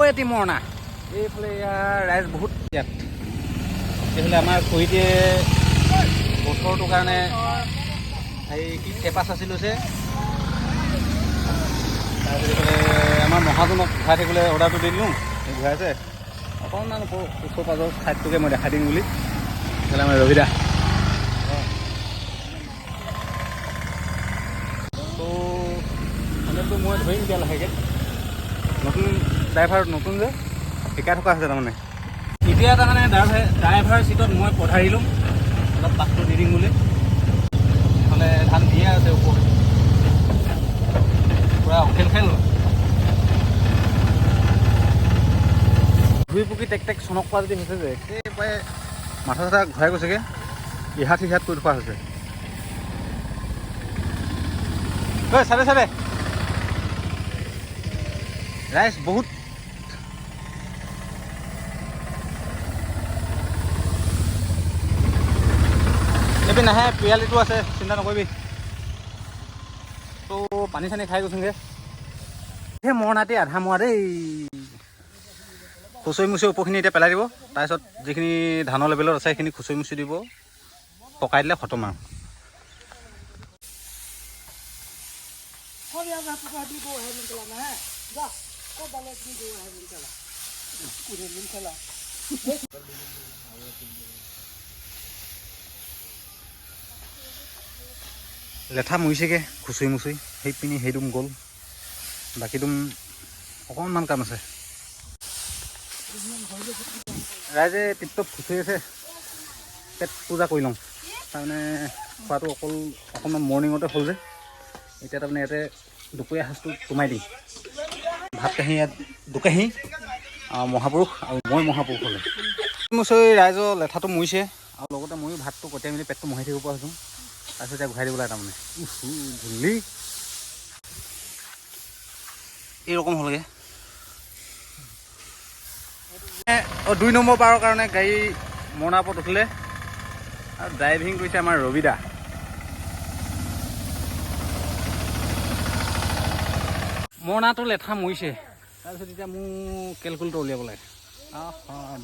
এটি মৰণা এইফালে ইয়াৰ ৰাইজ বহুত ইয়াত এইফালে আমাৰ খৰিটিয়ে বছৰটোৰ কাৰণে এই কি চেপা চাচি লৈছে। তাৰপিছত এইফালে আমাৰ মহাজনক ঘূৰাই থাকিবলৈ অৰ্ডাৰটো দি দিলোঁ, ঘূৰাইছে। অকণমান ওচৰ পাজৰ ঠাইটোকে মই দেখাই দিম বুলি এইফালে আমাৰ ৰবিদা। ত' হেণ্ডেলটো মই ধৰিম এতিয়া লাহেকৈ। নতুন ড্ৰাইভাৰ, নতুন যে শিকাই থকা হৈছে তাৰমানে। এতিয়া তাৰমানে ড্ৰাইভাৰ ছিটত মই পঠাই দিলোঁ অলপ পাকটো দি দিম বুলি। এইফালে ধান দিয়ে আছে ওপৰত পূৰা খেল ঘূৰি পকি টেক চনক পোৱা যদি হৈছে যে একেবাৰে মাথা চাথা ঘূৰাই গৈছেগৈ, ইহাত সিহাত কৰি থকা হৈছে। ঐ চাবে ৰাইজ বহুত। এপি নাহে, পিয়ালিটো আছে, চিন্তা নকৰিবি। তো পানী চানী খাই গৈছোঁগৈ। সেই মৰণাটি আধা মৰা দেই। খুচৰি মুচি ওপৰখিনি এতিয়া পেলাই দিব, তাৰপিছত যিখিনি ধানৰ লেভেলত আছে সেইখিনি খুচৰি মুচি দিব, পকাই দিলে খতম আৰু। লেঠা মৰিছেগৈ খুচৰি মুচি, সেই পিনি সেইদুম গ'ল, বাকীদুম অকণমান কাম আছে। ৰাইজে টিপটপ খুচৰি আছে, পেট পূজা কৰি লওঁ। তাৰমানে খোৱাটো অকণমান মৰ্ণিঙতে হ'ল যে, এতিয়া তাৰমানে ইয়াতে দুপৰীয়া সাঁজটো সোমাই দিম। ভাত কাঁহী ইয়াত দুকাঁহী, মহাপুৰুষ আৰু মই মহাপুৰুষ হ'লে মুচৰি ৰাইজৰ লেঠাটো মৰিছে, আৰু লগতে ময়ো ভাতটো কটিয়াই মেলি পেটটো মোহাৰি থাকিব পৰা হৈছোঁ। তাৰপিছত এতিয়া ঘূৰাই দিব লাগে তাৰমানে ধূলি এইৰকম হ'লগৈ। 2 নম্বৰ বাৰৰ কাৰণে গাড়ী মৰণাৰ ওপৰত উঠিলে আৰু ড্ৰাইভিং কৰিছে আমাৰ ৰবিদা। মৰণাটো লেঠা মৰিছে, তাৰপিছত এতিয়া মোৰ কেলকুলেটৰ উলিয়াব লাগে।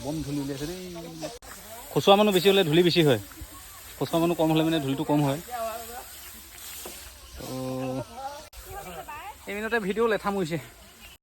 বম ধূলি উলিয়াইছে দেই। খুচুৰা মানুহ বেছি হ'লে ধূলি বেছি হয়, খুচুৰা মানুহ কম হ'লে মানে ধূলিটো কম হয়। ত' এইমিনতে ভিডিঅ' লেঠা মৰিছে।